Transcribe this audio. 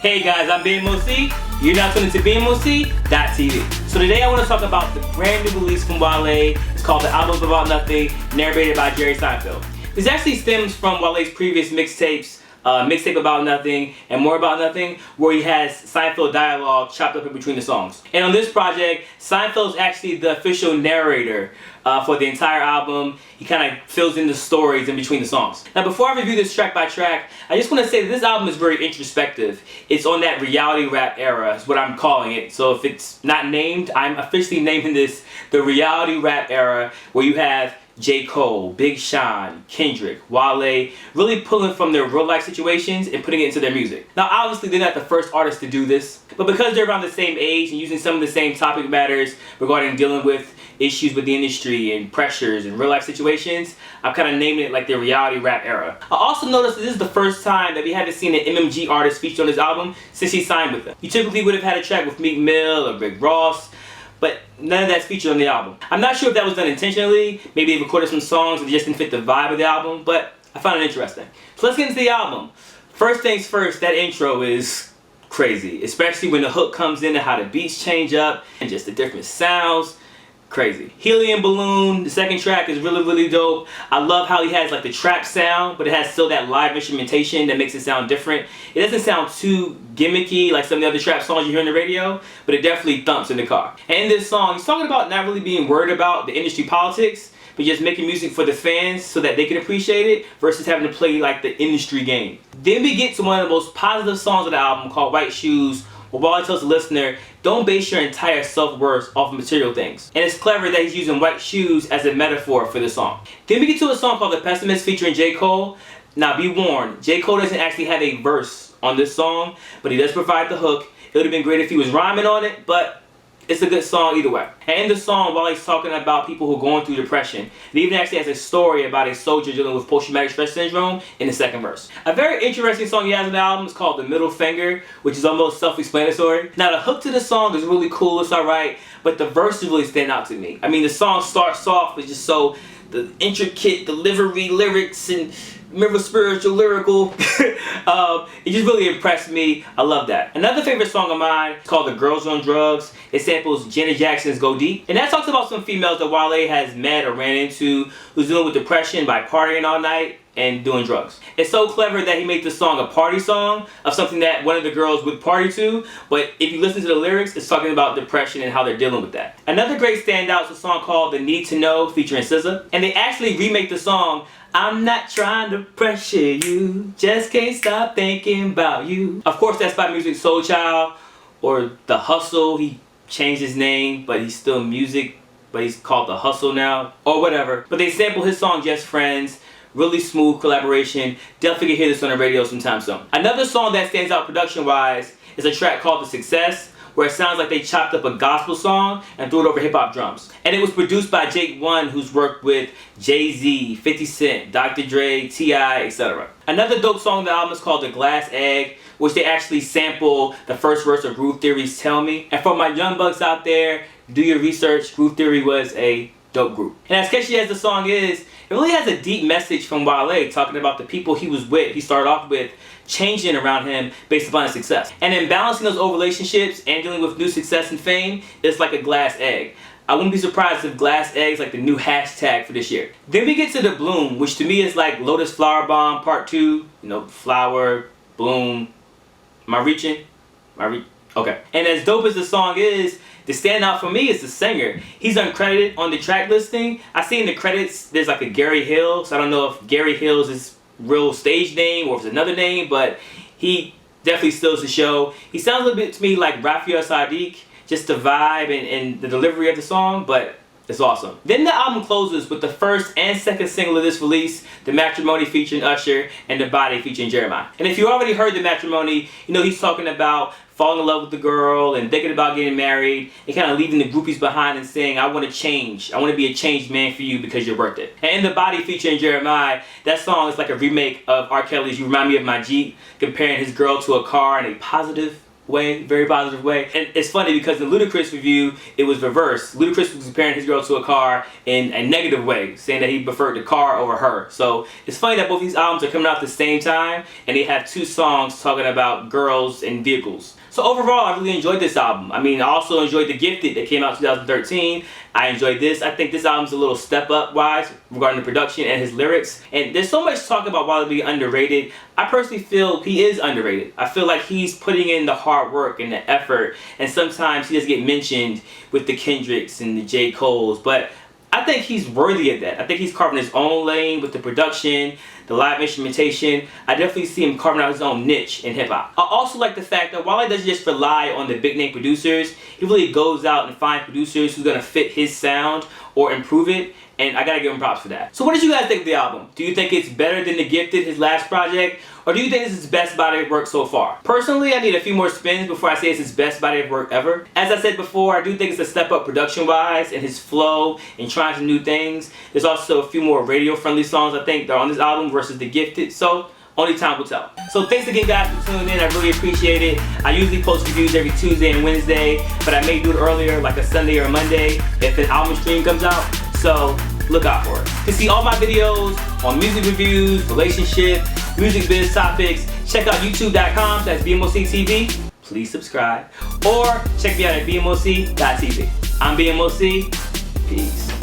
Hey guys, I'm BMOC. You're now tuning to BMOC.TV. So today I want to talk about the brand new release from Wale. It's called The Album About Nothing, narrated by Jerry Seinfeld. This actually stems from Wale's previous mixtapes, Mixtape About Nothing and More About Nothing, where he has Seinfeld dialogue chopped up in between the songs. And on this project, Seinfeld's actually the official narrator for the entire album. He kind of fills in the stories in between the songs. Now before I review this track by track, I just want to say that this album is very introspective. It's on that reality rap era, is what I'm calling it. So if it's not named, I'm officially naming this the reality rap era, where you have J. Cole, Big Sean, Kendrick, Wale, really pulling from their real life situations and putting it into their music. Now obviously they're not the first artists to do this, but because they're around the same age and using some of the same topic matters regarding dealing with issues with the industry and pressures and real life situations, I'm kind of naming it like the reality rap era. I also noticed that this is the first time that we haven't seen an MMG artist featured on this album since he signed with them. You typically would have had a track with Meek Mill or Rick Ross, but none of that's featured on the album. I'm not sure if that was done intentionally. Maybe they recorded some songs and just didn't fit the vibe of the album, but I found it interesting. So let's get into the album. First things first, that intro is crazy, especially when the hook comes in and how the beats change up and just the different sounds. Crazy. Helium Balloon, the second track, is really dope. I love how he has like the trap sound, but it has still that live instrumentation that makes it sound different. It doesn't sound too gimmicky like some of the other trap songs you hear on the radio, but it definitely thumps in the car. And in this song, he's talking about not really being worried about the industry politics, but just making music for the fans so that they can appreciate it versus having to play like the industry game. Then we get to one of the most positive songs of the album called White Shoes, where Wale tells the listener, don't base your entire self-worth off of material things. And it's clever that he's using white shoes as a metaphor for the song. Then we get to a song called The Pessimist featuring J. Cole. Now be warned, J. Cole doesn't actually have a verse on this song, but he does provide the hook. It would have been great if he was rhyming on it, but it's a good song either way. And in the song, while he's talking about people who are going through depression, it even actually has a story about a soldier dealing with post-traumatic stress syndrome in the second verse. A very interesting song he has on the album is called The Middle Finger, which is almost self-explanatory. Now the hook to the song is really cool, it's alright, but the verses really stand out to me. I mean, the song starts off with just so the intricate delivery, lyrics, and remember spiritual, lyrical. It just really impressed me. I love that. Another favorite song of mine is called The Girls on Drugs. It samples Janet Jackson's Go Deep. And that talks about some females that Wale has met or ran into who's dealing with depression by partying all night and doing drugs. It's so clever that he made this song a party song of something that one of the girls would party to, but if you listen to the lyrics, it's talking about depression and how they're dealing with that. Another great standout is a song called The Need to Know featuring SZA, and they actually remake the song I'm not trying to pressure you, just can't stop thinking about you. Of course, that's by Music Soul Child or The Hustle. He changed his name, but he's still Music, but he's called The Hustle now, or whatever. But they sample his song Just Friends. Really smooth collaboration. Definitely can hear this on the radio sometime soon. Another song that stands out production-wise is a track called The Success, where it sounds like they chopped up a gospel song and threw it over hip-hop drums. And it was produced by Jake One, who's worked with Jay-Z, 50 Cent, Dr. Dre, T.I., etc. Another dope song on the album is called The Glass Egg, which they actually sample the first verse of Groove Theory's Tell Me. And for my young bucks out there, do your research. Groove Theory was a dope group. And as catchy as the song is, it really has a deep message from Wale talking about the people he was with, he started off with, changing around him based upon his success. And in balancing those old relationships and dealing with new success and fame, it's like a glass egg. I wouldn't be surprised if glass egg is like the new hashtag for this year. Then we get to The Bloom, which to me is like Lotus Flower Bomb Part 2. You know, flower, bloom. Am I reaching? Okay. And as dope as the song is, the standout for me is the singer. He's uncredited on the track listing. I see in the credits there's like a Gary Hill, so I don't know if Gary Hill's his real stage name or if it's another name, but he definitely steals the show. He sounds a little bit to me like Raphael Sadiq, just the vibe and the delivery of the song, but it's awesome. Then the album closes with the first and second single of this release, The Matrimony featuring Usher and The Body featuring Jeremiah. And if you already heard The Matrimony, you know he's talking about falling in love with the girl and thinking about getting married and kind of leaving the groupies behind and saying, I want to change. I want to be a changed man for you because you're worth it. And in The Body featuring Jeremiah, that song is like a remake of R. Kelly's You Remind Me of My Jeep, comparing his girl to a car in a positive way, very positive way. And it's funny because in Ludacris' review, it was reversed. Ludacris was comparing his girl to a car in a negative way, saying that he preferred the car over her. So it's funny that both these albums are coming out at the same time, and they have 2 songs talking about girls and vehicles. So overall, I really enjoyed this album. I mean, I also enjoyed The Gifted that came out in 2013. I enjoyed this. I think this album's a little step up wise regarding the production and his lyrics. And there's so much talk about Wale being underrated. I personally feel he is underrated. I feel like he's putting in the hard work and the effort, and sometimes he doesn't get mentioned with the Kendricks and the J. Coles, but I think he's worthy of that. I think he's carving his own lane with the production, the live instrumentation. I definitely see him carving out his own niche in hip-hop. I also like the fact that Wale doesn't just rely on the big name producers. He really goes out and finds producers who's gonna fit his sound or improve it, and I gotta give him props for that. So what did you guys think of the album? Do you think it's better than The Gifted, his last project? Or do you think this is his best body of work so far? Personally, I need a few more spins before I say it's his best body of work ever. As I said before, I do think it's a step up production-wise and his flow and trying some new things. There's also a few more radio-friendly songs, I think, that are on this album versus The Gifted, so only time will tell. So thanks again, guys, for tuning in. I really appreciate it. I usually post reviews every Tuesday and Wednesday, but I may do it earlier, like a Sunday or a Monday, if an album stream comes out. So look out for it. To see all my videos on music reviews, relationship, music biz topics, check out youtube.com, that's BMOCTV. Please subscribe. Or check me out at BMOC.tv. I'm BMOC. Peace.